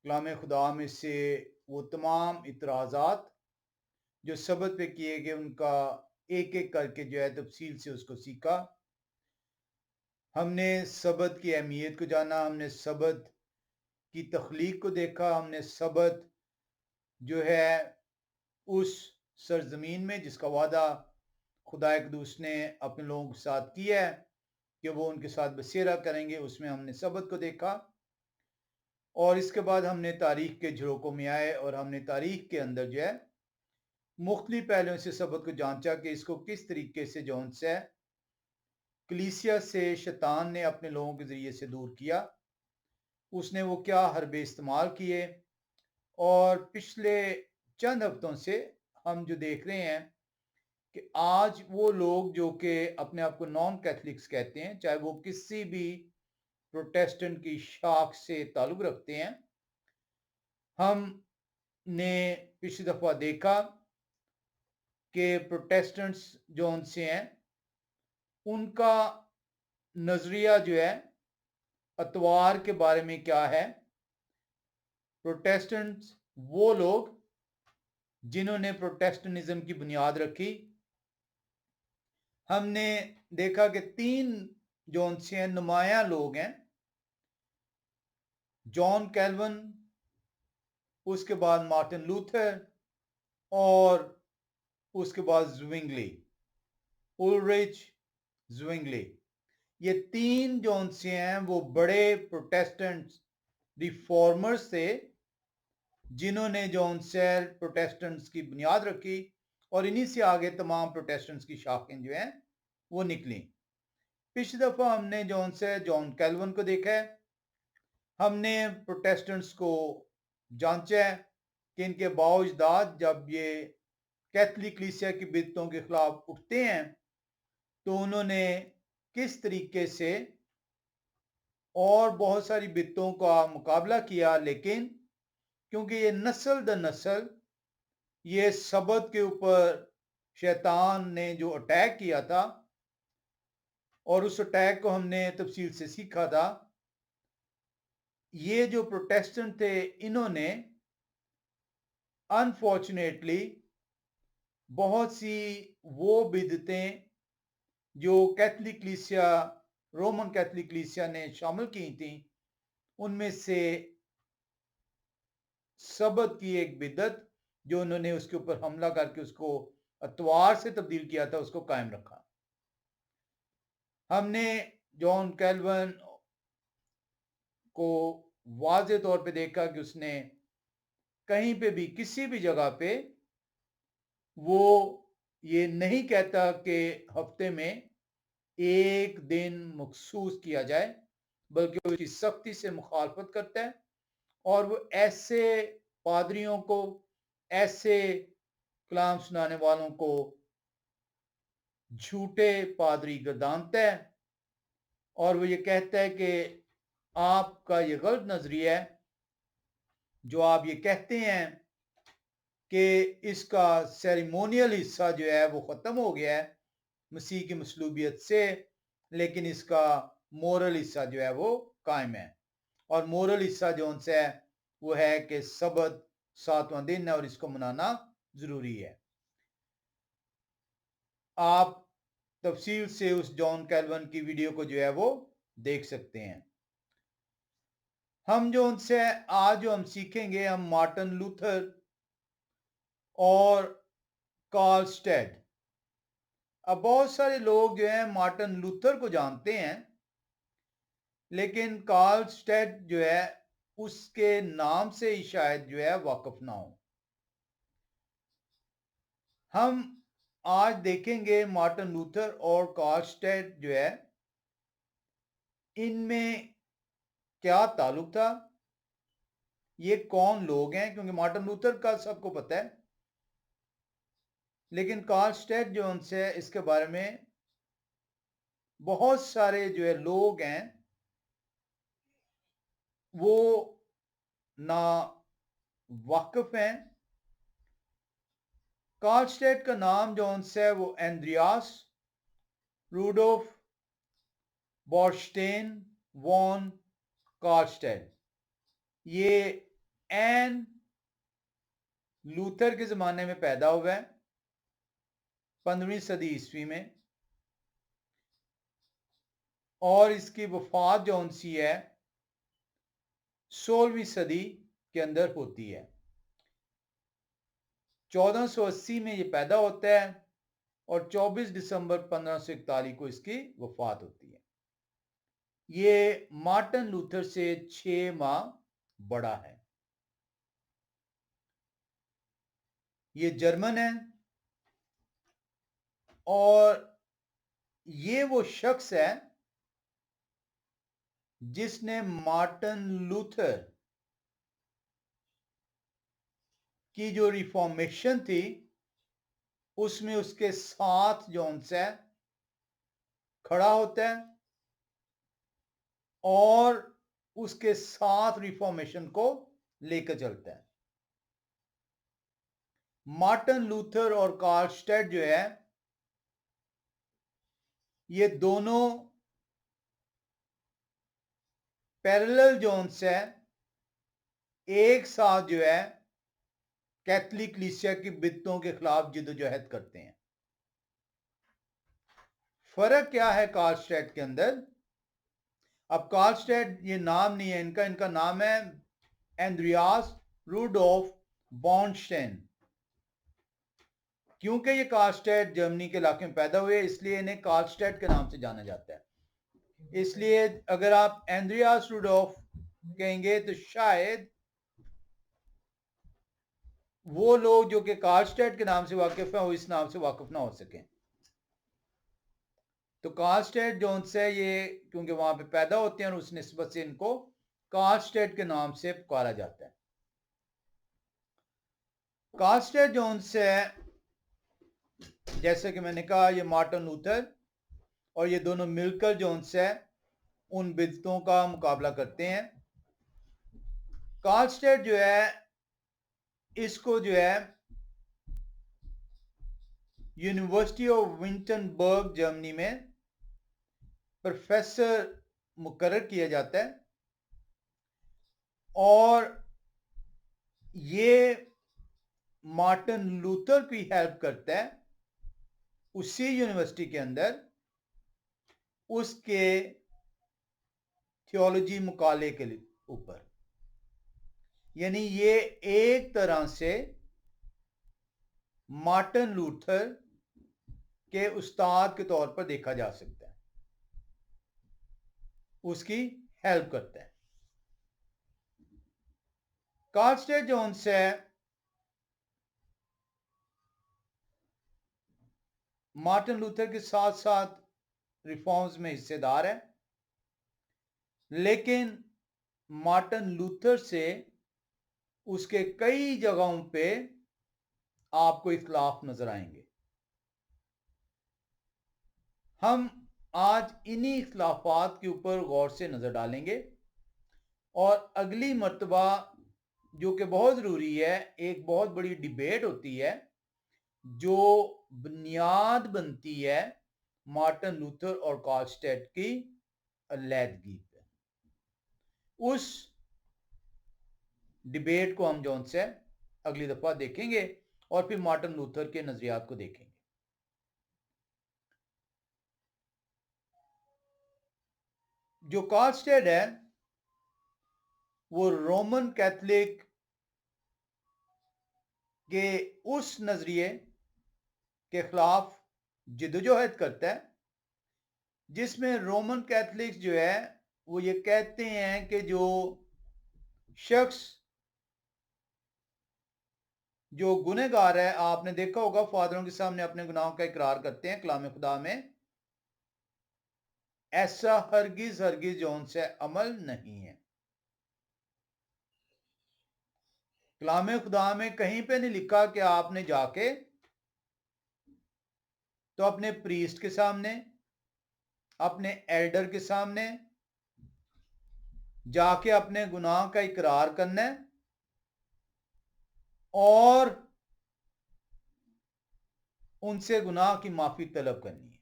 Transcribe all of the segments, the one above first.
कलाम खुदा में से वो तमाम इतराज़ात जो सबत पे किए गए उनका एक एक करके जो है तफसील से उसको सीखा। हमने सबत की अहमियत को जाना, हमने सबत की तख्लीक को देखा, हमने सबत जो है उस सरजमीन में जिसका वादा खुदा कदूस ने अपने लोगों के साथ किया है कि वो उनके साथ बसेरा करेंगे, उसमें हमने सबत को देखा। और इसके बाद हमने तारीख के झरोकों में आए और हमने तारीख के अंदर जो है मुख्तलिफ पहलुओं से सबक को जांचा कि इसको किस तरीके से जौन सा कलीसिया से शैतान ने अपने लोगों के जरिए से दूर किया, उसने वो क्या हरबे इस्तेमाल किए। और पिछले चंद हफ्तों से हम जो देख रहे हैं कि आज वो लोग जो कि अपने आप को नॉन कैथलिक्स कहते हैं, चाहे वो किसी भी प्रोटेस्टेंट की शाख से ताल्लुक रखते हैं, हमने पिछली दफा देखा कि प्रोटेस्टेंट्स जो उनसे हैं उनका नजरिया जो है अतवार के बारे में क्या है। प्रोटेस्टेंट्स वो लोग जिन्होंने प्रोटेस्टेंटिज्म की बुनियाद रखी। हमने देखा कि तीन जो उनसे नुमाया लोग हैं, जॉन कैल्विन, उसके बाद मार्टिन लूथर और उसके बाद ज्विंगली, उलरिच ज्विंगली। ये तीन जो उनसे हैं वो बड़े प्रोटेस्टेंट रिफॉर्मर्स थे जिन्होंने जो उनसे प्रोटेस्टेंट्स की बुनियाद रखी और इन्हीं से आगे तमाम प्रोटेस्टेंट्स की शाखें जो हैं वो निकली। पिछली दफा हमने जो उनसे जॉन कैल्विन को देखा है, हमने प्रोटेस्टेंट्स को जांचा है कि इनके बावजदाद जब ये कैथलिक कलीसिया की बिदतों के खिलाफ उठते हैं तो उन्होंने किस तरीके से और बहुत सारी बिदतों का मुकाबला किया, लेकिन क्योंकि ये नस्ल दर नस्ल ये सबत के ऊपर शैतान ने जो अटैक किया था और उस अटैक को हमने तफसील से सीखा था, ये जो प्रोटेस्टेंट थे इन्होंने अनफॉर्चुनेटली बहुत सी वो बिदतें जो कैथलिक कलीसिया, रोमन कैथलिक कलीसिया ने शामिल की थी, उनमें से सबत की एक बिदत जो उन्होंने उसके ऊपर हमला करके उसको अतवार से तब्दील किया था, उसको कायम रखा। हमने जॉन कैल्विन को वाज़े तौर पे देखा कि उसने कहीं पे भी किसी भी जगह पे वो ये नहीं कहता कि हफ्ते में एक दिन मखसूस किया जाए, बल्कि वो इसकी सख्ती से मुखालफत करता है और वो ऐसे पादरियों को, ऐसे कलाम सुनाने वालों को झूठे पादरी गर्दानता है और वो ये कहता है कि आपका ये गलत नजरिया है जो आप ये कहते हैं कि इसका सेरेमोनियल हिस्सा जो है वो ख़त्म हो गया है मसीह की मसलूबियत से, लेकिन इसका मोरल हिस्सा जो है वो कायम है। और मोरल हिस्सा जो उनसे है वो है कि सबत 7वां दिन है और इसको मनाना ज़रूरी है। आप तफसील से उस जॉन कैल्विन की वीडियो को जो है वो देख सकते हैं। हम जो उनसे आज जो हम सीखेंगे, हम मार्टिन लूथर और कार्ल स्टेड। अब बहुत सारे लोग जो हैं मार्टिन लूथर को जानते हैं, लेकिन कार्ल स्टेड जो है उसके नाम से ही शायद जो है वाकिफ ना हो। हम आज देखेंगे मार्टिन लूथर और कार्ल स्टेड जो है इनमें क्या ताल्लुक था, ये कौन लोग हैं, क्योंकि मार्टिन लूथर का सबको पता है, लेकिन कार्ल स्टेड जो उनसे इसके बारे में बहुत सारे जो है लोग हैं वो ना वाकिफ हैं। कार्ल स्टेड का नाम जो उनसे है वो एंड्रियास रूडोफ बॉर्स्टेन वॉन कार्ल स्टेड, ये एन लूथर के जमाने में पैदा हुआ है 15वीं सदी ईस्वी में, और इसकी वफात जो सी है 16वीं सदी के अंदर होती है। 1480 में ये पैदा होता है और 24 दिसंबर 1541 को इसकी वफात होती है। ये मार्टिन लूथर से 6 माह बड़ा है। ये जर्मन है और ये वो शख्स है जिसने मार्टिन लूथर की जो रिफॉर्मेशन थी उसमें उसके साथ जोन्स है खड़ा होता है और उसके साथ रिफॉर्मेशन को लेकर चलता है। मार्टिन लूथर और कार्लस्टेड जो है ये दोनों पैरेलल जोन्स है, एक साथ जो है कैथलिक कलीसिया की बिदतों के खिलाफ जिद्दोजहद करते हैं। फर्क क्या है कार्लस्टेड के अंदर? अब कार्लस्टेड ये नाम नहीं है इनका, इनका नाम है एंड्रियास रूडोल्फ बॉर्नस्टेइन। क्योंकि ये कार्लस्टेड जर्मनी के इलाके में पैदा हुए इसलिए इन्हें कार्लस्टेड के नाम से जाना जाता है। इसलिए अगर आप एंड्रियास रूडोल्फ कहेंगे तो शायद वो लोग जो कि कार्लस्टेड के नाम से वाकिफ है वो इस नाम से वाकिफ ना हो सके। तो कार्लस्टेड जोन से ये क्योंकि वहां पे पैदा होते हैं और उस निस्बत से इनको कार्लस्टेड के नाम से पुकारा जाता है। कार्लस्टेड जोन से जैसे कि मैंने कहा ये मार्टिन लूथर और ये दोनों मिलकर जोन से उन बिदतों का मुकाबला करते हैं। कार्लस्टेड जो है इसको जो है यूनिवर्सिटी ऑफ विंटनबर्ग जर्मनी में प्रोफेसर मुकर्रर किया जाता है और ये मार्टिन लूथर की हेल्प करता है उसी यूनिवर्सिटी के अंदर उसके थियोलॉजी मुकाले के ऊपर। यानी ये एक तरह से मार्टिन लूथर के उस्ताद के तौर पर देखा जा सकता है, उसकी हेल्प करता है। कार्लस्टेड जोन्स है मार्टिन लूथर के साथ साथ रिफॉर्म्स में हिस्सेदार है, लेकिन मार्टिन लूथर से उसके कई जगहों पे आपको इख्तिलाफ नजर आएंगे। हम आज इन्हीं इख्तिलाफात के ऊपर गौर से नजर डालेंगे और अगली मर्तबा जो कि बहुत जरूरी है एक बहुत बड़ी डिबेट होती है जो बुनियाद बनती है मार्टिन लूथर और कार्लस्टेड की अलैदगी पे। उस डिबेट को हम जौन से अगली दफा देखेंगे और फिर मार्टिन लूथर के नजरियात को देखेंगे। जो कार्लस्टेड है वो रोमन कैथलिक के उस नजरिए के खिलाफ जिद्दोजहद करता है जिसमें रोमन कैथलिक्स जो है वो ये कहते हैं कि जो शख्स जो गुनहगार है, आपने देखा होगा फादरों के सामने अपने गुनाहों का इकरार करते हैं कलाम खुदा में, ऐसा हरगिज हरगिज जौन से अमल नहीं है। कलाम खुदा में कहीं पे नहीं लिखा कि आपने जाके तो अपने प्रीस्ट के सामने अपने एल्डर के सामने जाके अपने गुनाह का इकरार करना है और उनसे गुनाह की माफी तलब करनी है।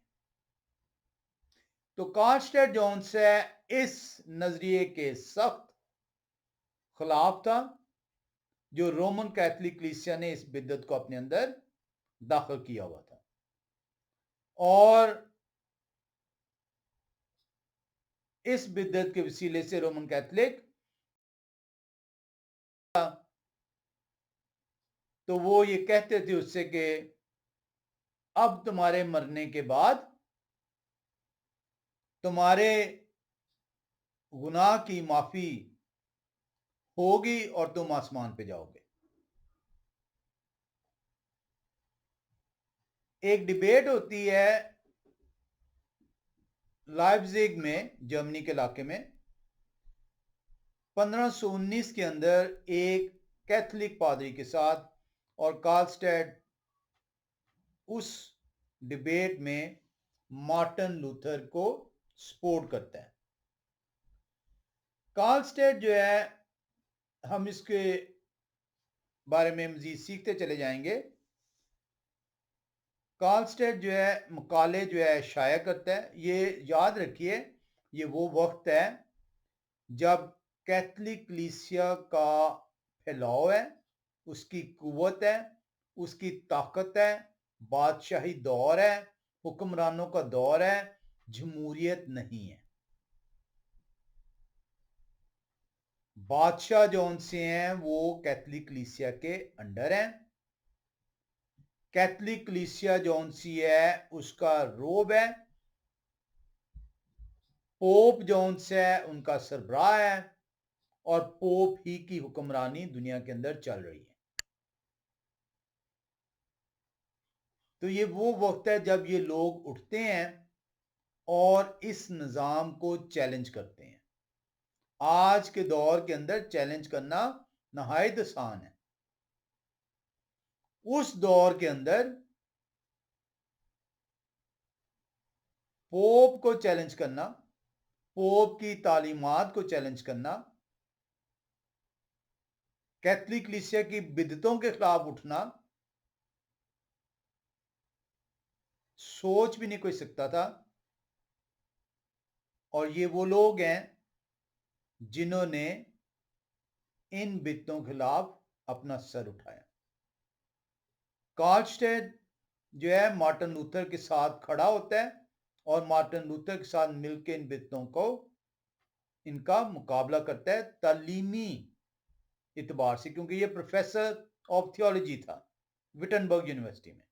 तो कार्लस्टेड जोन्स है इस नजरिए के सख्त खिलाफ था जो रोमन कैथोलिक कलीसिया ने इस बिद्दत को अपने अंदर दाखिल किया हुआ था। और इस बिद्दत के वसीले से रोमन कैथोलिक, तो वो ये कहते थे उससे कि अब तुम्हारे मरने के बाद तुम्हारे गुनाह की माफी होगी और तुम आसमान पे जाओगे। एक डिबेट होती है लाइप्जिग में, जर्मनी के इलाके में, 1519 के अंदर एक कैथोलिक पादरी के साथ, और कार्लस्टेड उस डिबेट में मार्टिन लूथर को सपोर्ट करता है। कार्लस्टेड जो है, हम इसके बारे में मजीद सीखते चले जाएंगे। कार्लस्टेड जो है मकाले जो है शाया करता है। ये याद रखिए, ये वो वक्त है जब कैथोलिक कलीसिया का फैलाव है, उसकी कुव्वत है, उसकी ताकत है, बादशाही दौर है, हुक्मरानों का दौर है, जमहूरियत नहीं है। बादशाह जौन से हैं वो कैथोलिक कलीसिया के अंडर हैं। कैथोलिक कलीसिया जौन सी है उसका रोब है। पोप जौन से है उनका सरबराह है, और पोप ही की हुक्मरानी दुनिया के अंदर चल रही है। तो ये वो वक्त है जब ये लोग उठते हैं और इस निज़ाम को चैलेंज करते हैं। आज के दौर के अंदर चैलेंज करना नहायत आसान है। उस दौर के अंदर पोप को चैलेंज करना, पोप की तालीमात को चैलेंज करना, कैथोलिक कलीसिया की बिदतों के खिलाफ उठना, सोच भी नहीं कोई सकता था। और ये वो लोग हैं जिन्होंने इन बिदतों के खिलाफ अपना सर उठाया। कार्लस्टेड जो है मार्टिन लूथर के साथ खड़ा होता है और मार्टिन लूथर के साथ मिलकर इन बिदतों को, इनका मुकाबला करता है तालीमी इतबार से, क्योंकि ये प्रोफेसर ऑफ थियोलॉजी था विटनबर्ग यूनिवर्सिटी में।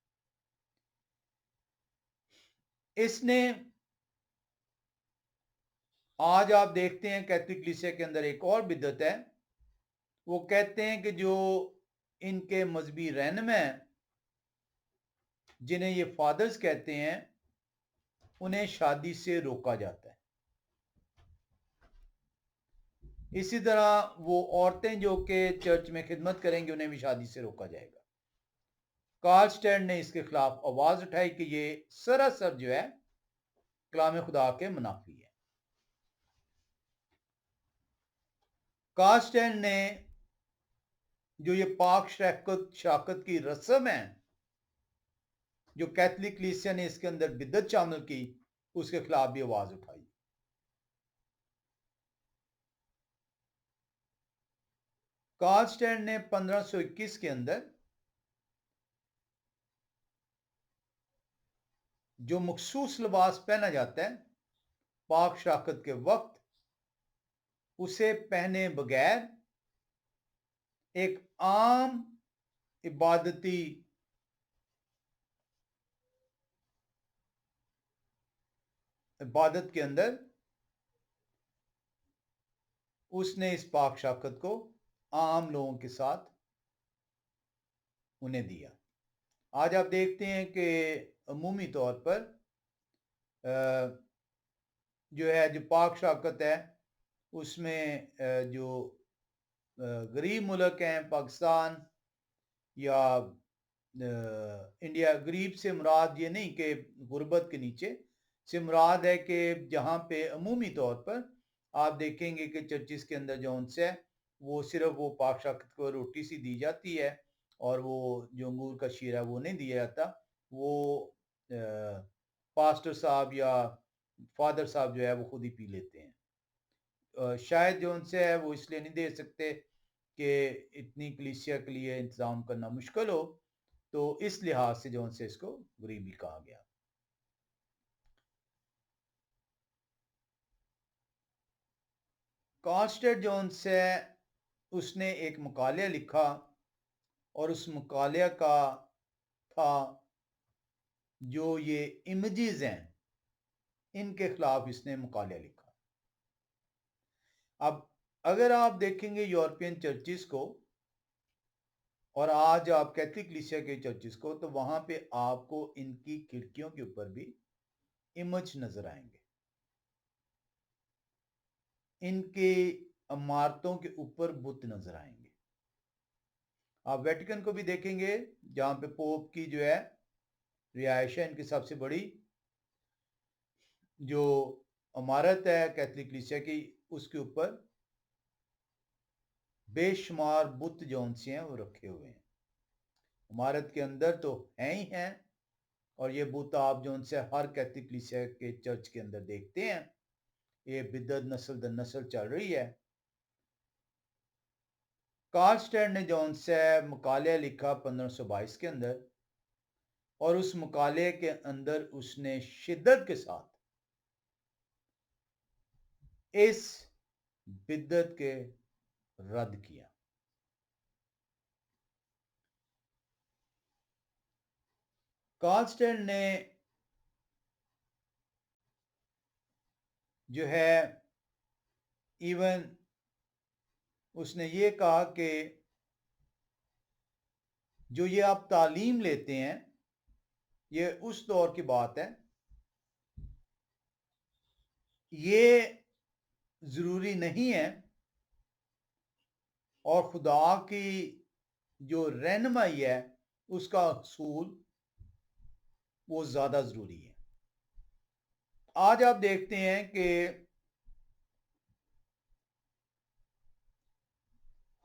इसने, आज आप देखते हैं कैथोलिक कलीसिया के अंदर एक और बिदत है। वो कहते हैं कि जो इनके मजहबी रहनुमा हैं, जिन्हें ये फादर्स कहते हैं, उन्हें शादी से रोका जाता है। इसी तरह वो औरतें जो कि चर्च में खिदमत करेंगी उन्हें भी शादी से रोका जाएगा। कार्लस्टेड ने इसके खिलाफ आवाज उठाई कि ये सरासर जो है कलाम खुदा के मुनाफी है। कार्लस्टेड ने जो ये पाक शाकत की रस्म है जो कैथोलिक कलीसिया ने इसके अंदर बिदत शामिल की, उसके खिलाफ भी आवाज उठाई। कार्लस्टेड ने 1521 के अंदर जो मखसूस लिबास पहना जाता है पाक शाकत के वक्त, उसे पहने बगैर एक आम इबादती इबादत के अंदर उसने इस पाक शाकत को आम लोगों के साथ उन्हें दिया। आज आप देखते हैं कि अमूमी तौर पर जो है जो पाक शाकत है उसमें जो गरीब मुल्क हैं, पाकिस्तान या इंडिया, गरीब से मुराद ये नहीं कि गुर्बत के नीचे से मुराद है कि जहाँ पे अमूमी तौर पर आप देखेंगे कि चर्चिस के अंदर जो उनसे है वो सिर्फ वो पाक शाकत को रोटी सी दी जाती है, और वो जो अंगूर का शीरा वो नहीं दिया जाता। वो पास्टर साहब या फादर साहब जो है वो खुद ही पी लेते हैं। शायद जो उनसे है वो इसलिए नहीं दे सकते कि इतनी कलीसिया के लिए इंतज़ाम करना मुश्किल हो, तो इस लिहाज से जो उनसे इसको गरीबी कहा गया। कार्लस्टेड जोन्स है, उसने एक मकालिया लिखा और उस मकालिया का था जो ये इमेजेस हैं, इनके खिलाफ इसने मकालिया लिखा। अब अगर आप देखेंगे यूरोपियन चर्चिस को और आज आप कैथलिक कलीसिया के चर्चिस को, तो वहां पे आपको इनकी खिड़कियों के ऊपर भी इमेज नजर आएंगे, इनके इमारतों के ऊपर बुत नजर आएंगे। आप वेटिकन को भी देखेंगे जहां पे पोप की जो है रिहायश है, इनकी सबसे बड़ी जो इमारत है कैथलिक कलीसिया की, उसके ऊपर बेशुमार बुत जौन से हैं वो रखे हुए हैं। इमारत के अंदर तो हैं ही हैं, और ये बुत आप जो उनसे हर कैथलिक कलीसिया के चर्च के अंदर देखते हैं। ये बिदत नस्ल दर नस्ल चल रही है। कार्लस्टेड ने जो उनसे मकालिया लिखा 1522 के अंदर, और उस मकाले के अंदर उसने शिद्दत के साथ इस बिद्दत के रद्द किया। कार्लस्टेड ने जो है इवन उसने ये कहा कि जो ये आप तालीम लेते हैं, ये उस दौर की बात है, ये जरूरी नहीं है, और खुदा की जो रहनुमाई है उसका असूल वो ज्यादा जरूरी है। आज आप देखते हैं कि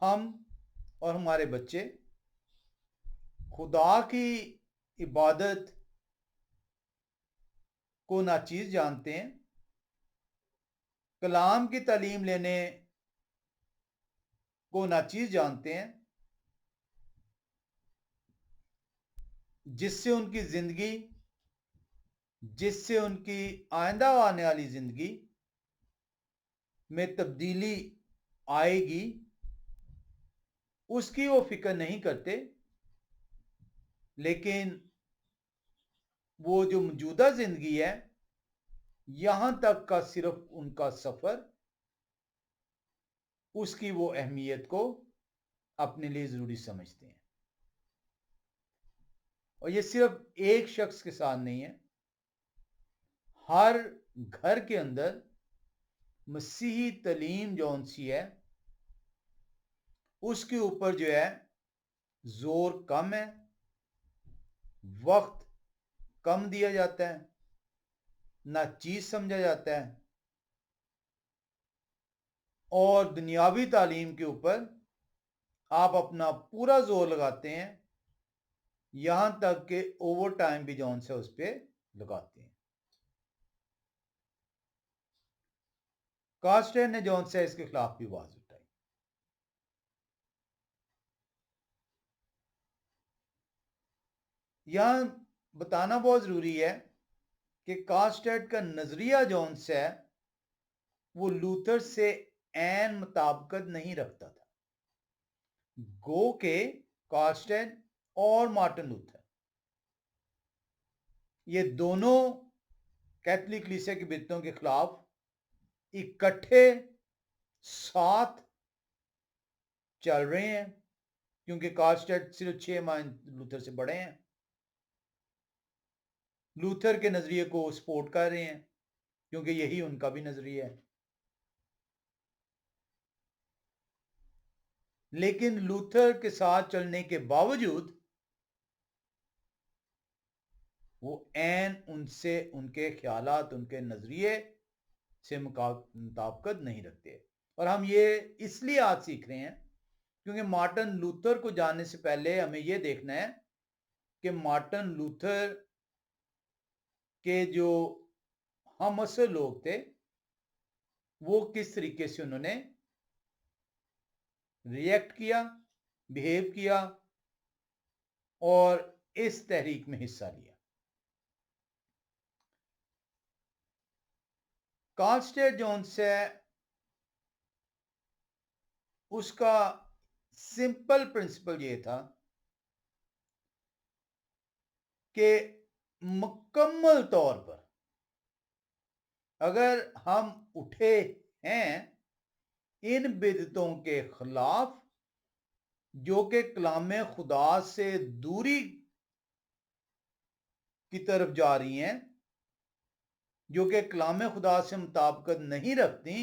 हम और हमारे बच्चे खुदा की इबादत को नाचीज जानते हैं, कलाम की तालीम लेने को नाचीज जानते हैं, जिससे उनकी जिंदगी, जिससे उनकी आइंदा आने वाली जिंदगी में तब्दीली आएगी, उसकी वो फिक्र नहीं करते। लेकिन वो जो मौजूदा जिंदगी है, यहां तक का सिर्फ उनका सफर, उसकी वो अहमियत को अपने लिए जरूरी समझते हैं। और ये सिर्फ एक शख्स के साथ नहीं है, हर घर के अंदर मसीही तालीम जौन सी है उसके ऊपर जो है जोर कम है, वक्त कम दिया जाता है, ना चीज समझा जाता है, और दुनियावी तालीम के ऊपर आप अपना पूरा जोर लगाते हैं, यहां तक कि ओवर टाइम भी जौन से उस पर लगाते हैं। कार्लस्टेड ने जौन से इसके खिलाफ भी आवाज उठाई। यहां बताना बहुत जरूरी है कि कार्लस्टेड का नजरिया जौन से है वो लूथर से ऐन मुताबिकत नहीं रखता था। गो के कार्लस्टेड और मार्टिन लूथर, ये दोनों कैथलिक कलीसिया की बिदतों के खिलाफ इकट्ठे साथ चल रहे हैं, क्योंकि कार्लस्टेड सिर्फ 6 माह लूथर से बड़े हैं, लूथर के नजरिए को सपोर्ट कर रहे हैं क्योंकि यही उनका भी नजरिया है। लेकिन लूथर के साथ चलने के बावजूद वो ऐन उनसे, उनके ख्यालात, उनके नजरिए से मुताबिकत नहीं रखते। और हम ये इसलिए आज सीख रहे हैं क्योंकि मार्टिन लूथर को जानने से पहले हमें यह देखना है कि मार्टिन लूथर के जो हम असल लोग थे वो किस तरीके से उन्होंने रिएक्ट किया, बिहेव किया और इस तहरीक में हिस्सा लिया। कार्ल स्टेट जोन्स है, उसका सिंपल प्रिंसिपल ये था कि मुकम्मल तौर पर अगर हम उठे हैं इन बिदतों के खिलाफ जो कि कलाम खुदा से दूरी की तरफ जा रही हैं, जो कि कलाम खुदा से मुताबिकत नहीं रखती,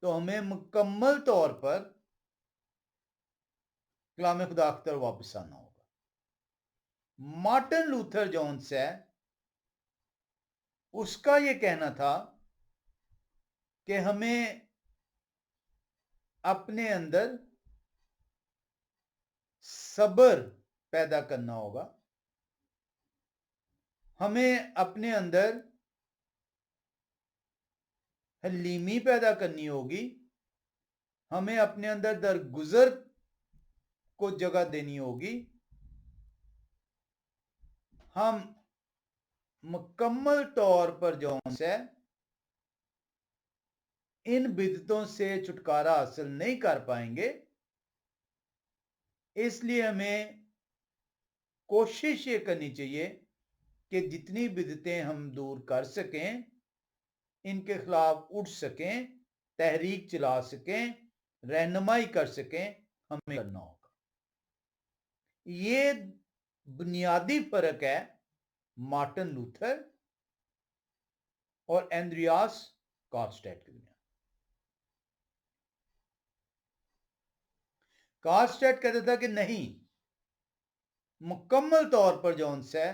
तो हमें मुकम्मल तौर पर कलाम खुदा की तरफ वापस आना होगा। मार्टिन लूथर जोन्स है, उसका यह कहना था कि हमें अपने अंदर सब्र पैदा करना होगा, हमें अपने अंदर हलीमी पैदा करनी होगी, हमें अपने अंदर दरगुजर को जगह देनी होगी, हम मुकम्मल तौर पर जो है इन बिदतों से छुटकारा हासिल नहीं कर पाएंगे। इसलिए हमें कोशिश ये करनी चाहिए कि जितनी बिदतें हम दूर कर सकें, इनके खिलाफ उठ सकें, तहरीक चला सकें, रहनुमाई कर सकें, हमें करना होगा। ये बुनियादी फर्क है मार्टिन लूथर और एंड्रियास कार्लस्टेट के दरमियान। कार्लस्टेट कहता था कि नहीं, मुकम्मल तौर पर जो है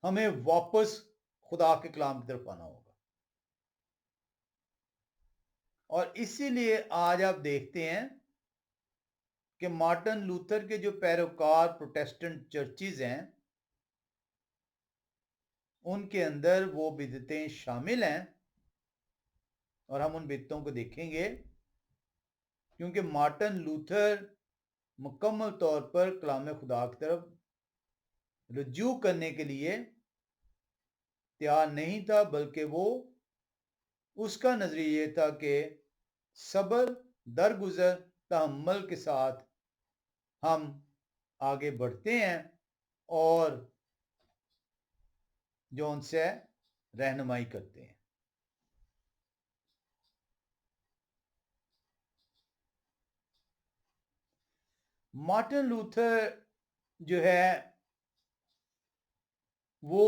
हमें वापस खुदा के कलाम की तरफ आना होगा। और इसीलिए आज आप देखते हैं कि मार्टिन लूथर के जो पैरोकार प्रोटेस्टेंट चर्चेज हैं, उनके अंदर वो बिदतें शामिल हैं और हम उन बिदतों को देखेंगे, क्योंकि मार्टिन लूथर मुकम्मल तौर पर कलाम खुदा की तरफ रुजू करने के लिए तैयार नहीं था, बल्कि वो उसका नजरिया ये था कि सब्र, दरगुजर, तहम्मुल के साथ हम आगे बढ़ते हैं और जो उनसे रहनुमाई करते हैं। मार्टिन लूथर जो है वो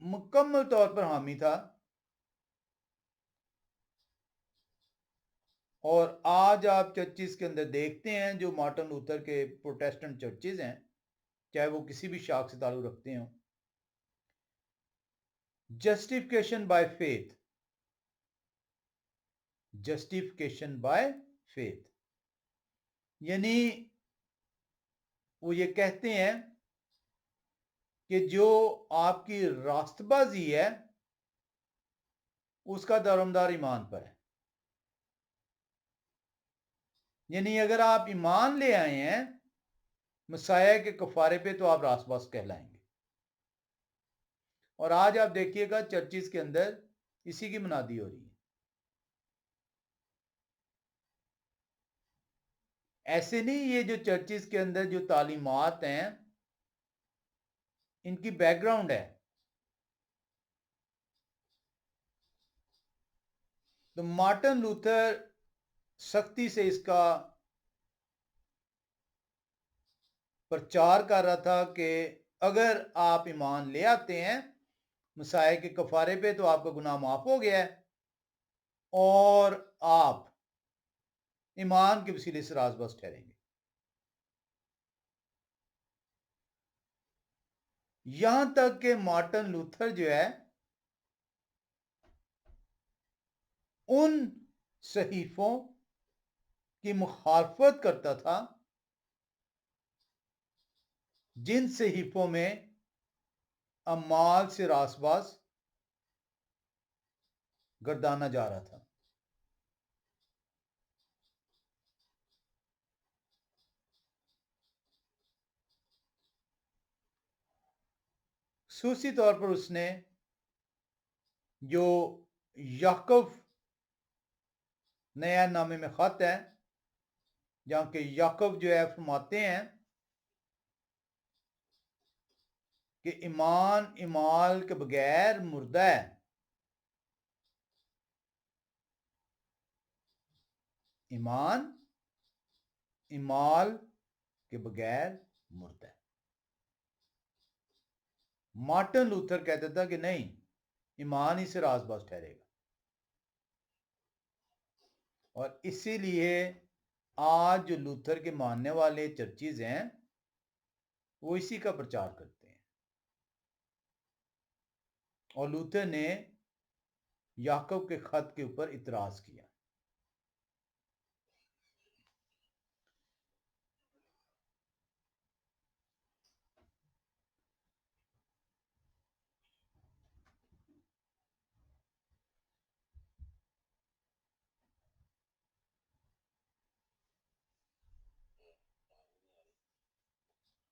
मुकम्मल तौर पर हामी था, और आज आप चर्चिस के अंदर देखते हैं जो मार्टिन लूथर के प्रोटेस्टेंट चर्चिस हैं, चाहे वो किसी भी शाख से ताल्लुक रखते हो, justification by faith, justification by faith, यानी वो ये कहते हैं कि जो आपकी रास्तबाजी है उसका दारोमदार ईमान पर है। यानी अगर आप ईमान ले आए हैं मसाया के कफारे पे तो आप रास्तबाज कहलाएंगे। और आज आप देखिएगा चर्चिस के अंदर इसी की मुनादी हो रही है। ऐसे नहीं, ये जो चर्चिस के अंदर जो तालीमात हैं इनकी बैकग्राउंड है। तो मार्टिन लूथर सख्ती से इसका प्रचार कर रहा था कि अगर आप ईमान ले आते हैं मसाया के कफारे पे तो आपका गुनाह माफ हो गया है और आप ईमान के वसीले से राज़बाज़ ठहरेंगे। यहां तक कि मार्टिन लूथर जो है उन सहीफों की मुखालफत करता था जिन सहीफों में अमाल से रासबाज गर्दाना जा रहा था। खसूसी तौर पर उसने जो याकूब नया नामे में खत है, जहां के याकूब जो है फरमाते हैं कि ईमान इमाल के बगैर मुर्दा है। ईमान इमाल के बगैर मुर्दा है। मार्टिन लूथर कहता था कि नहीं, ईमान ही से राजबाज ठहरेगा, और इसीलिए आज जो लूथर के मानने वाले चर्चिज हैं वो इसी का प्रचार करते हैं। और लूथर ने याकूब के खत के ऊपर इतराज किया।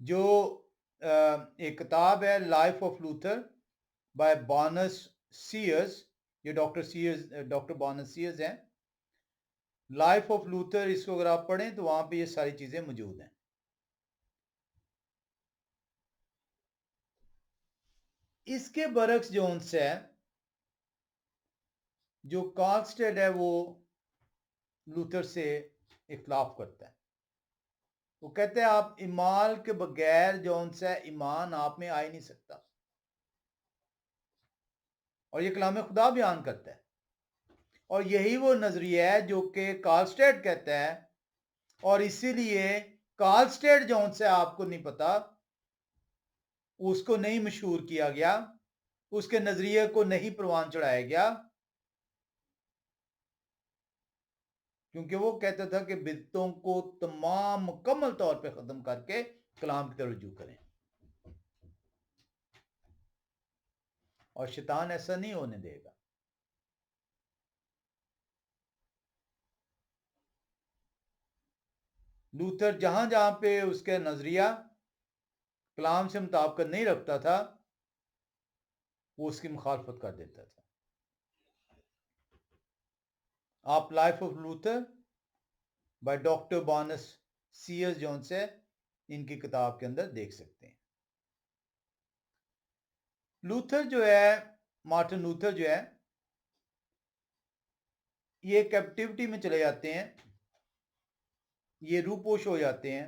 जो एक किताब है life of Luther by Barnas Sears, ये डॉक्टर बॉर्नस सीयर्स हैं। लाइफ ऑफ लूथर, इसको अगर आप पढ़ें तो वहां पे ये सारी चीजें मौजूद हैं। इसके बरक्स जोन्स है, जो कार्लस्टेड है वो लूथर से इख्तलाफ करता है। वो कहते हैं आप ईमान के बगैर जोन्स है ईमान आप में आ ही नहीं सकता, और ये कलाम खुदा बयान करता है। और यही वो नजरिया है जो कि कार्लस्टेड कहता है, और इसीलिए कार्लस्टेड जोन से आपको नहीं पता, उसको नहीं मशहूर किया गया, उसके नजरिए को नहीं परवान चढ़ाया गया, क्योंकि वो कहता था कि बिदतों को तमाम मुकम्मल तौर पे खत्म करके कलाम की तरफ रुजू करें, और शैतान ऐसा नहीं होने देगा। लूथर जहां जहां पे उसके नजरिया कलाम से मुताबिकत नहीं रखता था, वो उसकी मुखालफत कर देता था। आप life of Luther by doctor Barnas Sears जोन से इनकी किताब के अंदर देख सकते हैं। लूथर जो है, मार्टिन लूथर जो है, ये कैप्टिविटी में चले जाते हैं, ये रूपोश हो जाते हैं,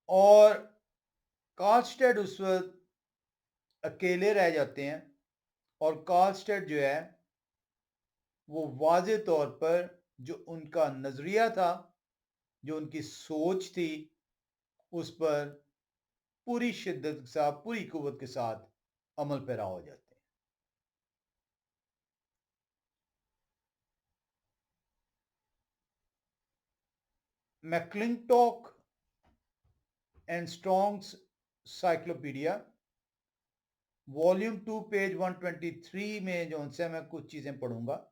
और कार्लस्टेड उस वक्त अकेले रह जाते हैं। और कार्लस्टेड जो है वो वाज़े तौर पर जो उनका नजरिया था, जो उनकी सोच थी, उस पर पूरी शिद्दत के साथ, पूरी कुव्वत के साथ अमल पैरा हो जाते हैं। McClintock and strongs cyclopedia volume 2 page 123 में जो उनसे मैं कुछ चीजें पढ़ूंगा।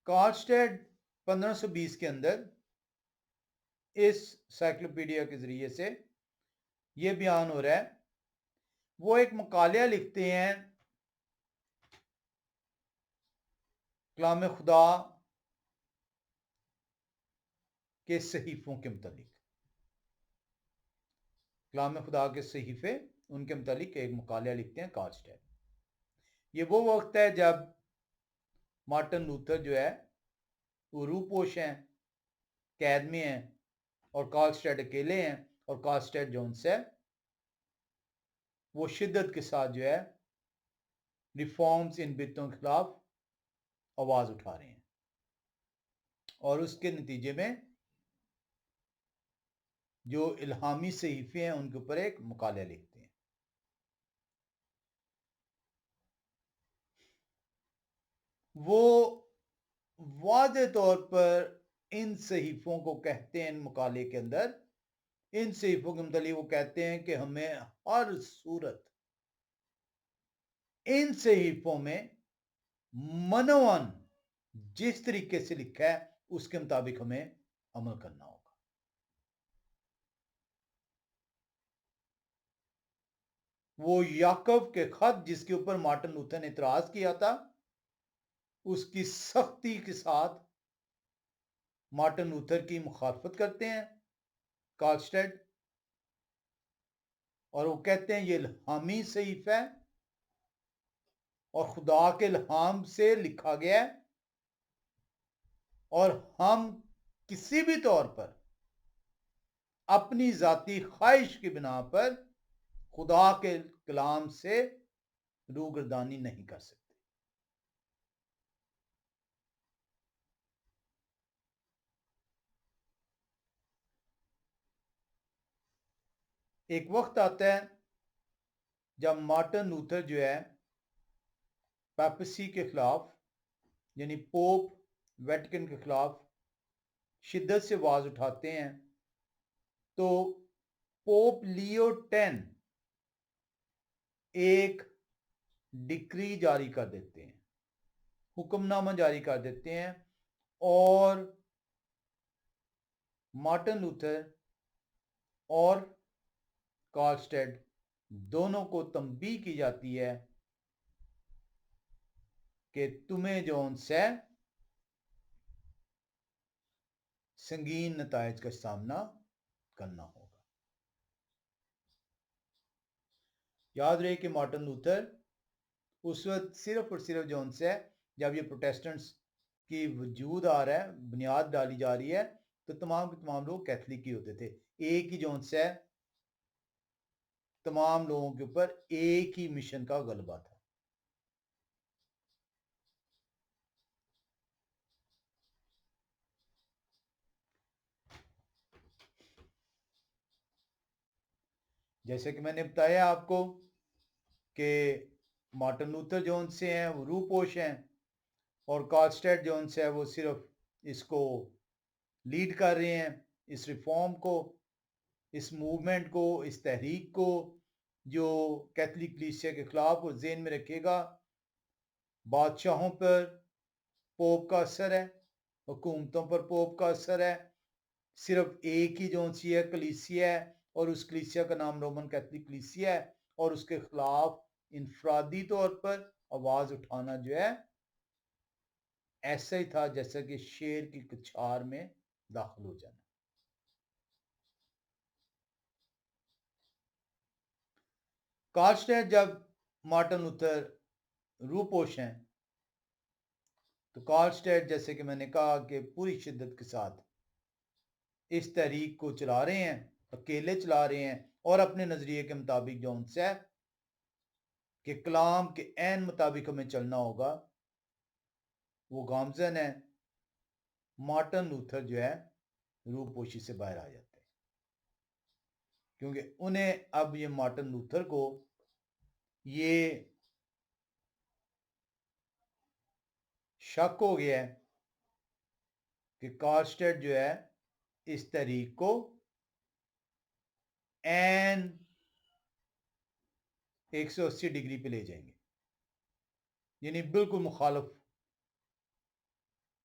कार्लस्टेड 1520 के अंदर इस साइक्लोपीडिया के जरिए से यह बयान हो रहा है, वो एक मकालिया लिखते हैं कलाम खुदा के सहीफों के मुतालिक। कलाम खुदा के सहीफे, उनके मुतालिक एक मुकालिया लिखते हैं कार्लस्टेड। ये वो वक्त है जब मार्टिन लूथर जो है वो रूपोश हैं, कैद में हैं, और कार्लस्टेड अकेले हैं, और कार्लस्टेड जोन से वो शिद्दत के साथ जो है रिफॉर्म्स इन बिदतों के खिलाफ आवाज उठा रहे हैं, और उसके नतीजे में जो इल्हामी सहीफे हैं उनके ऊपर एक मुकालिया लिखते हैं। वो वादे तौर पर इन सहीफों को कहते हैं, इन मुकाले के अंदर इन सहीफों के मतलब वो कहते हैं कि हमें हर सूरत इन सहीफों में मनोवन जिस तरीके से लिखा है उसके मुताबिक हमें अमल करना होगा। वो याकूब के खत जिसके ऊपर मार्टिन लूथर ने इतराज किया था, उसकी सख्ती के साथ मार्टिन लूथर की मुखालफत करते हैं कार्लस्टेड, और वो कहते हैं ये इल्हामी सहीफा है और खुदा के इल्हाम से लिखा गया है, और हम किसी भी तौर पर अपनी जाती ख्वाहिश की बिना पर खुदा के कलाम से रूगर्दानी नहीं कर सकते। एक वक्त आता है जब मार्टिन लूथर जो है पेपसी के खिलाफ, यानी पोप वेटिकन के खिलाफ शिद्दत से आवाज उठाते हैं, तो पोप लियो 10 एक डिक्री जारी कर देते हैं, हुक्मनामा जारी कर देते हैं, और मार्टिन लूथर और कार्लस्टेड दोनों को तंबीह की जाती है कि तुम्हें जौन से संगीन नतायज का सामना करना होगा। याद रहे कि मार्टिन लूथर उस वक्त सिर्फ और सिर्फ जौन से जब ये प्रोटेस्टेंट्स की वजूद आ रहा है, बुनियाद डाली जा रही है, तो तमाम के तमाम लोग कैथलिक ही होते थे। एक ही जौन से तमाम लोगों के ऊपर एक ही मिशन का गलबा था। जैसे कि मैंने बताया आपको कि मार्टिन लूथर जोन से हैं वो रूपोश हैं, और कार्लस्टेड जोन से है वो सिर्फ इसको लीड कर रहे हैं, इस रिफॉर्म को, इस मूवमेंट को, इस तहरीक को जो कैथलिक कलीसिया के खिलाफ वो जेन में रखेगा। बादशाहों पर पोप का असर है, हुकूमतों पर पोप का असर है, सिर्फ एक ही जो सी है कलीसिया है, और उस कलीसिया का नाम रोमन कैथलिक कलीसिया है, और उसके खिलाफ इनफरादी तौर पर आवाज उठाना जो है ऐसा ही था जैसा कि शेर की कछार में दाखिल हो जाना। कार्लस्टेड जब मार्टिन लूथर रूपोश हैं, तो कार्लस्टेड जैसे कि मैंने कहा कि पूरी शिद्दत के साथ इस तहरीक को चला रहे हैं, अकेले चला रहे हैं, और अपने नजरिए के मुताबिक जो उनसे है कि कलाम के ऐन मुताबिक हमें चलना होगा, वो गामजन है। मार्टिन लूथर जो है रूपोशी से बाहर आ जाते हैं, क्योंकि उन्हें अब ये मार्टिन लूथर को ये शक हो गया है कि कार्लस्टेड जो है इस तहरीक को एन 180 डिग्री पे ले जाएंगे, यानी बिल्कुल मुखालिफ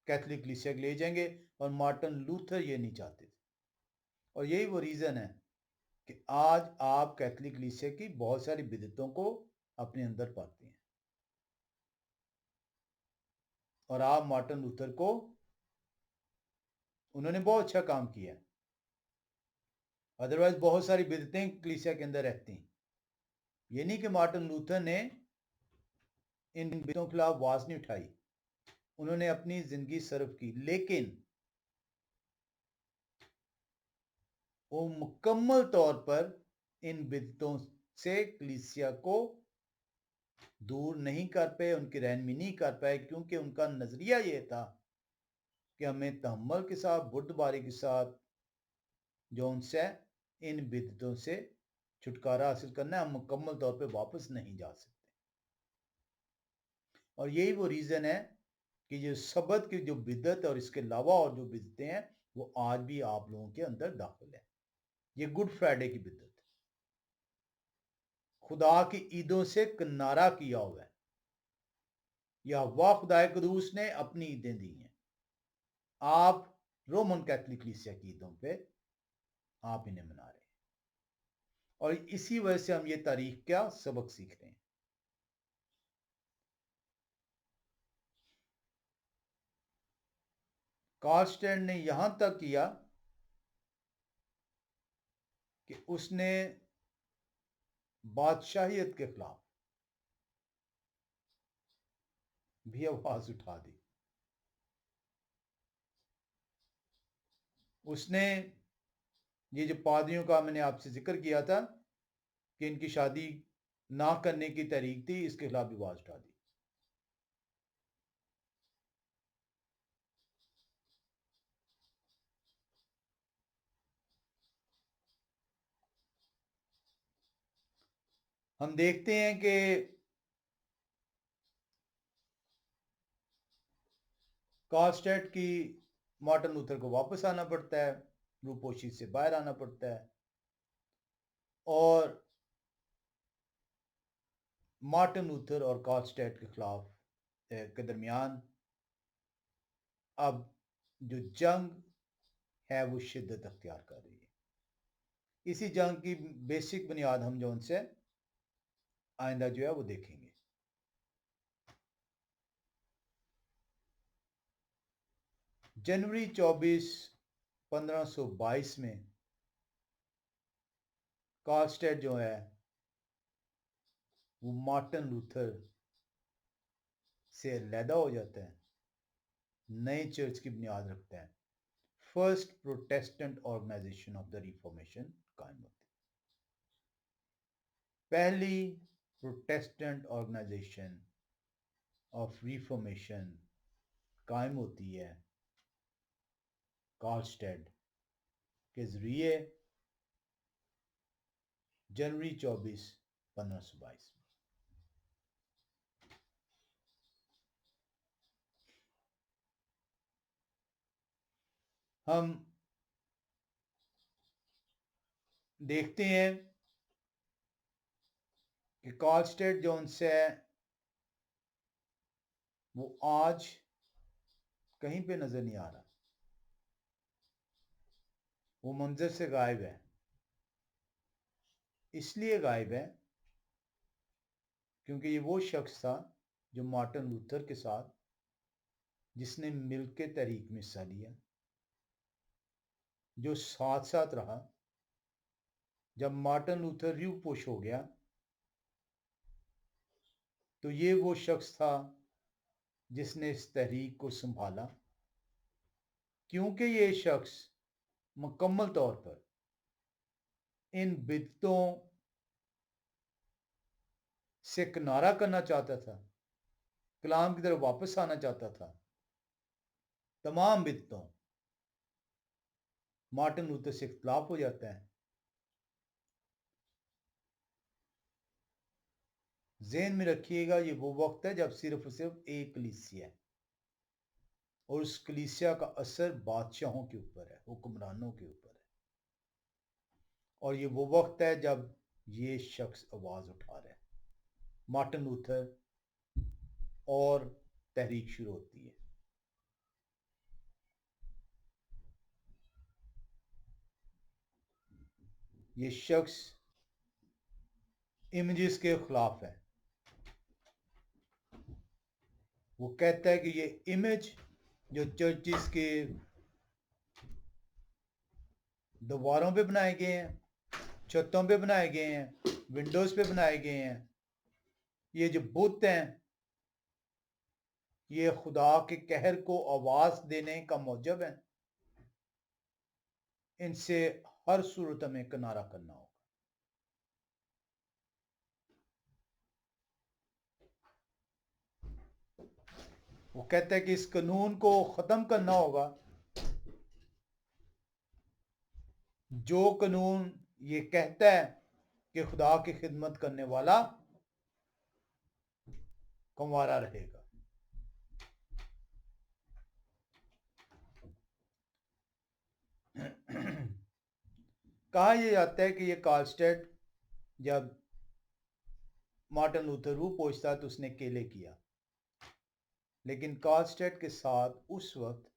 कैथलिक कलीसिया ले जाएंगे, और मार्टिन लूथर ये नहीं चाहते थे। और यही वो रीजन है कि आज आप कैथलिक कलीसिया की बहुत सारी बिदतों को अपने अंदर पाते हैं, और आप मार्टिन लूथर को, उन्होंने बहुत अच्छा काम किया, अदरवाइज बहुत सारी बिदतें कलीसिया के अंदर रहती हैं। ये नहीं कि मार्टिन लूथर ने इन बिदतों के खिलाफ आवाज नहीं उठाई, उन्होंने अपनी जिंदगी सर्व की, लेकिन वो मुकम्मल तौर पर इन बिदतों से कलीसिया को दूर नहीं कर पाए, उनकी रहनमी नहीं कर पाए, क्योंकि उनका नजरिया ये था कि हमें तहम्मुल के साथ, बुर्दबारी के साथ जो उनसे इन बिदतों से छुटकारा हासिल करना है, हम मुकम्मल तौर पे वापस नहीं जा सकते। और यही वो रीजन है कि जो सबत की जो बिदत और इसके अलावा और जो बिदतें हैं वो आज भी आप लोगों के अंदर दाखिल है। ये गुड फ्राइडे की बिदत खुदा की ईदों से किनारा किया हुआ है, यह वाह खुदाए कदूस ने अपनी ईदें दी हैं, आप रोमन कैथलिक कलीसिया की ईदों पे आप इन्हें मना रहे हैं। और इसी वजह से हम ये तारीख क्या सबक सीख रहे हैं। कार्लस्टेड ने यहां तक किया कि उसने बादशाहियत के खिलाफ भी आवाज उठा दी। उसने ये जो पादरियों का मैंने आपसे जिक्र किया था कि इनकी शादी ना करने की तहरीक थी, इसके खिलाफ भी आवाज उठा दी। हम देखते हैं कि कार्लस्टेड की मार्टिन लूथर को वापस आना पड़ता है, रूपोशी से बाहर आना पड़ता है, और मार्टिन लूथर और कार्लस्टेड के खिलाफ के दरमियान अब जो जंग है वो शिद्दत अख्तियार कर रही है। इसी जंग की बेसिक बुनियाद हम जो उनसे आइंदा जो है वो देखेंगे। जनवरी 24, 1522 में कार्लस्टेड जो है वो मार्टिन लूथर से अलहदा हो जाता है, नए चर्च की बुनियाद रखता है, first Protestant organisation of the Reformation कायम होती है। पहली प्रोटेस्टेंट ऑर्गेनाइजेशन ऑफ रिफॉर्मेशन कायम होती है कार्लस्टेड के जरिए जनवरी 24, 1522 में। हम देखते हैं कि कार्लस्टेड जो उनसे वो आज कहीं पे नजर नहीं आ रहा, वो मंजर से गायब है। इसलिए गायब है क्योंकि ये वो शख्स था जो मार्टिन लूथर के साथ जिसने मिलके तहरीक में हिस्सा लिया, जो साथ साथ रहा। जब मार्टिन लूथर रूपोश हो गया तो ये वो शख्स था जिसने इस तहरीक को संभाला, क्योंकि ये शख्स मुकम्मल तौर पर इन बिदतों से किनारा करना चाहता था, कलाम की तरफ वापस आना चाहता था। तमाम बिदतों मार्टिन लूथर से इख्तलाफ हो जाता है। ज़हन में रखिएगा, ये वो वक्त है जब सिर्फ और सिर्फ एक कलीसिया है और उस कलीसिया का असर बादशाहों के ऊपर है, हुक्मरानों के ऊपर है। और ये वो वक्त है जब ये शख्स आवाज उठा रहा है, मार्टिन लूथर, और तहरीक शुरू होती है। ये शख्स इमेजेस के खिलाफ है। वो कहता है कि ये इमेज जो चर्चिस के दीवारों पे बनाए गए हैं, छतों पे बनाए गए हैं, विंडोज पे बनाए गए हैं, ये जो बुत हैं, ये खुदा के कहर को आवाज देने का मौजब है। इनसे हर सूरत में किनारा करना होगा। वो कहता है कि इस कानून को खत्म करना होगा, जो कानून ये कहता है कि खुदा की खिदमत करने वाला कंवारा रहेगा। कहा यह जाता है कि ये कार्लस्टेड जब मार्टिन लूथर रूह पहुंचता तो उसने केले किया, लेकिन कार्लस्टेड के साथ उस वक्त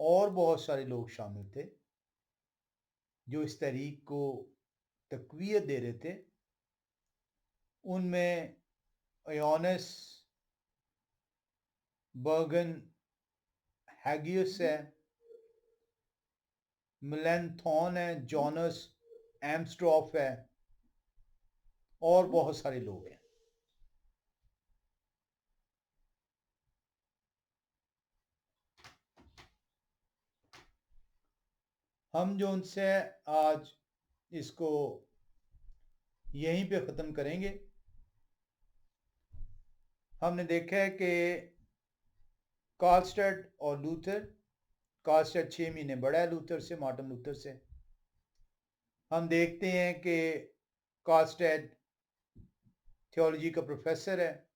और बहुत सारे लोग शामिल थे जो इस तहरीक को तक़वियत दे रहे थे, उनमें योनिस बर्गन हैगियस है, मेलांथॉन है, जॉनस एम्स्ट्रॉफ है और बहुत सारे लोग हैं। हम जो उनसे आज इसको यहीं पे ख़त्म करेंगे। हमने देखा है कि कार्लस्टेड और लूथर, कार्लस्टेड 6 महीने बड़ा है लूथर से, मार्टिन लूथर से। हम देखते हैं कि कार्लस्टेड थियोलॉजी का प्रोफेसर है,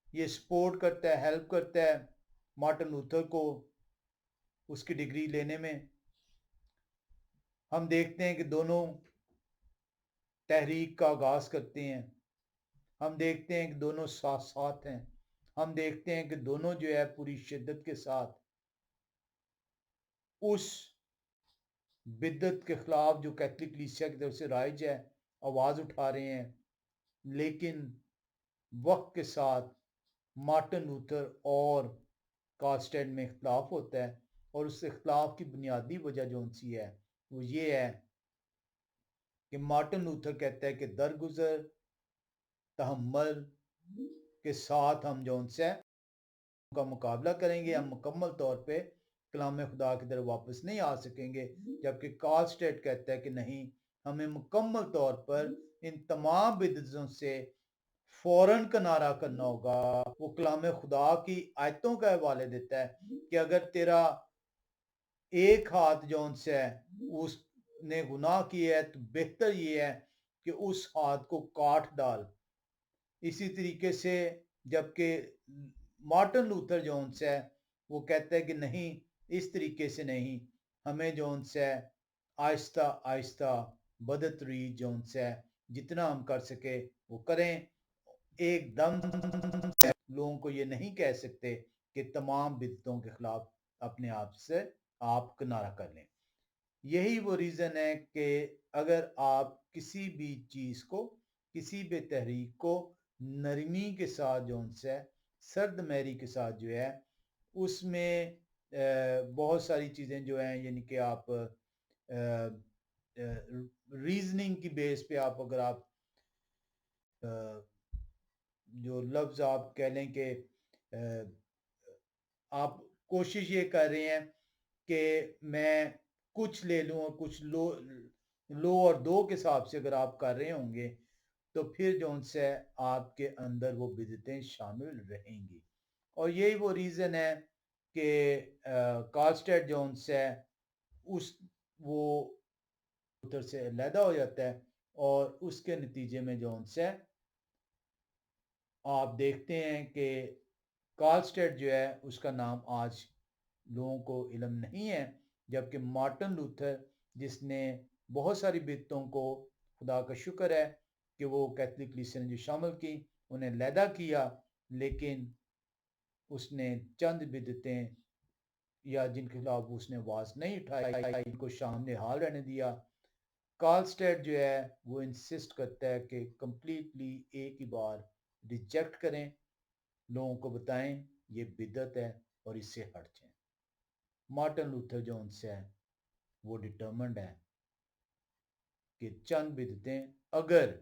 ये सपोर्ट करता है, हेल्प करता है मार्टिन लूथर को उसकी डिग्री लेने में। हम देखते हैं कि दोनों तहरीक का आगाज़ करते हैं। हम देखते हैं कि दोनों साथ साथ हैं। हम देखते हैं कि दोनों जो है पूरी शिद्दत के साथ उस बिद्दत के खिलाफ जो कैथलिक कलीसिया की तरफ से राइज है आवाज़ उठा रहे हैं। लेकिन वक्त के साथ मार्टिन लूथर और कार्लस्टेड में इख्तलाफ होता है और उस इख्तलाफ की बुनियादी वजह जो उनसी है वो ये है कि मार्टिन लूथर कहता है कि दरगुजर तहम्मुल के साथ हम जो उनसे का मुकाबला करेंगे, हम मुकम्मल तौर पे कलाम खुदा की तरफ वापस नहीं आ सकेंगे। जबकि कार्लस्टेड कहता है कि नहीं, हमें मुकम्मल तौर पर इन तमाम बिदअतों से फौरन किनारा करना होगा। वो कलाम खुदा की आयतों का हवाले देता है कि अगर तेरा एक हाथ जौन से है उसने गुनाह किया है तो बेहतर ये है कि उस हाथ को काट डाल। इसी तरीके से जबकि मार्टिन लूथर जौन से है वो कहता है कि नहीं, इस तरीके से नहीं, हमें जौन से है आहिस्ता आहिस्ता बदतरी जौन से है जितना हम कर सके वो करें। एकदम लोगों को ये नहीं कह सकते कि तमाम बिदतों के खिलाफ अपने आप से आप किनारा कर लें। यही वो रीज़न है कि अगर आप किसी भी चीज़ को, किसी भी तहरीक को नरमी के साथ जो उनसे सर्द मैरी के साथ जो है उसमें बहुत सारी चीज़ें जो हैं, यानी कि आप रीजनिंग की बेस पे आप अगर आप जो लफ्ज़ आप कह लें कि आप कोशिश ये कर रहे हैं कि मैं कुछ ले लूँ और कुछ लो और दो के हिसाब से अगर आप कर रहे होंगे तो फिर जो उनसे आपके अंदर वो बिदतें शामिल रहेंगी। और यही वो रीज़न है कि कार्लस्टेड जो उनसे उस वो उधर से अलहदा हो जाता है और उसके नतीजे में जो उनसे आप देखते हैं कि कार्लस्टेड जो है उसका नाम आज लोगों को इल्म नहीं है। जबकि मार्टिन लूथर जिसने बहुत सारी बिदतों को, खुदा का शुक्र है कि वो कैथलिक कलीसिया ने जो शामिल की उन्हें लैदा किया, लेकिन उसने चंद बिदतें या जिनके खिलाफ उसने आवाज़ नहीं उठाई इनको सामने हाल रहने दिया। कार्लस्टेड जो है वो इंसिस्ट करता है कि कंप्लीटली एक ही बार रिजेक्ट करें, लोगों को बताएं ये बिदत है और इससे हट जाएं। मार्टिन लूथर जोन्स है वो डिटर्मिन्ड है कि चंद बिदतें अगर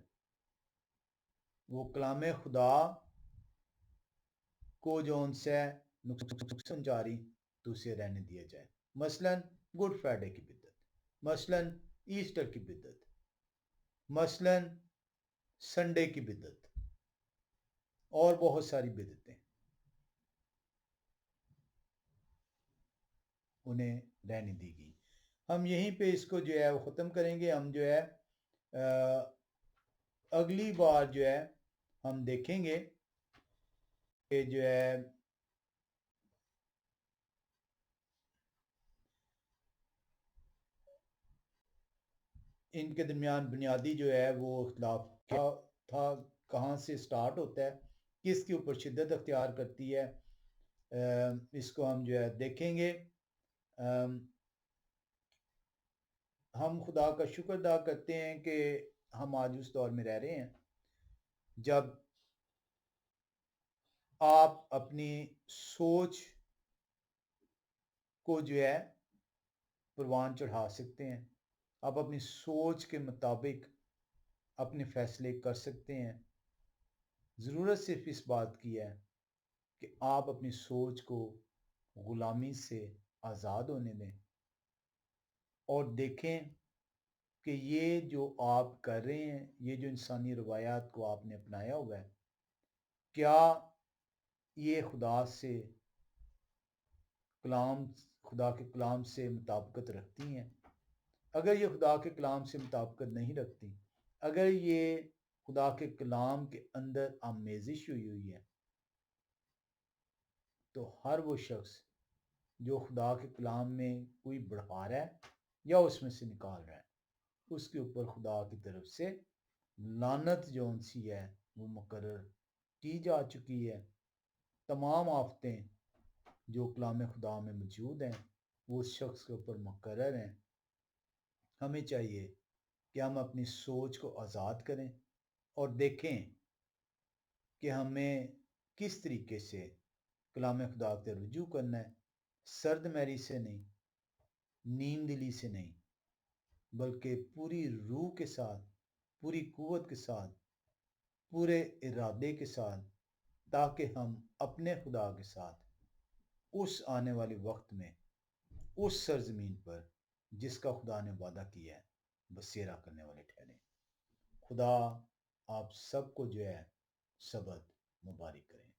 वो कलाम खुदा को जो उनसे नुकसान जा रही तो उसे रहने दिया जाए। मसलन गुड फ्राइडे की बिदत, मसलन ईस्टर की बिदत, मसलन संडे की बिदत और बहुत सारी बिदतें, उन्हें रहने दी गई। हम यहीं पे इसको जो है वो ख़त्म करेंगे। हम जो है अगली बार जो है हम देखेंगे कि जो है इनके दरमियान बुनियादी जो है वो इख्तलाफ क्या था, कहाँ से स्टार्ट होता है, किसके ऊपर शिद्दत अख्तियार करती है, इसको हम जो है देखेंगे। हम खुदा का शुक्र अदा करते हैं कि हम आज उस दौर में रह रहे हैं जब आप अपनी सोच को जो है परवान चढ़ा सकते हैं। आप अपनी सोच के मुताबिक अपने फैसले कर सकते हैं। ज़रूरत सिर्फ इस बात की है कि आप अपनी सोच को गुलामी से आज़ाद होने दें और देखें कि ये जो आप कर रहे हैं, ये जो इंसानी रवायात को आपने अपनाया हुआ है, क्या ये कलाम खुदा के कलाम से मुताबिकत रखती हैं? अगर ये खुदा के कलाम से मुताबिकत नहीं रखती, अगर ये खुदा के कलाम के अंदर आमेज़िश हुई हुई है, तो हर वो शख्स जो खुदा के कलाम में कोई बढ़ा रहा है या उसमें से निकाल रहा है, उसके ऊपर खुदा की तरफ से लानत जौन सी है वो मुकर्रर की जा चुकी है। तमाम आफतें जो कलाम खुदा में मौजूद हैं वो उस शख्स के ऊपर मुकर्रर हैं। हमें चाहिए कि हम अपनी सोच को आज़ाद करें और देखें कि हमें किस तरीके से कलाम खुदा पे रुजू करना है। सर्द मैरी से नहीं, नीम दिली से नहीं, बल्कि पूरी रूह के साथ, पूरी कुव्वत के साथ, पूरे इरादे के साथ, ताकि हम अपने खुदा के साथ उस आने वाले वक्त में उस सरजमीन पर जिसका खुदा ने वादा किया है बसेरा करने वाले ठहरे। खुदा आप सबको जो है सबद मुबारक करें।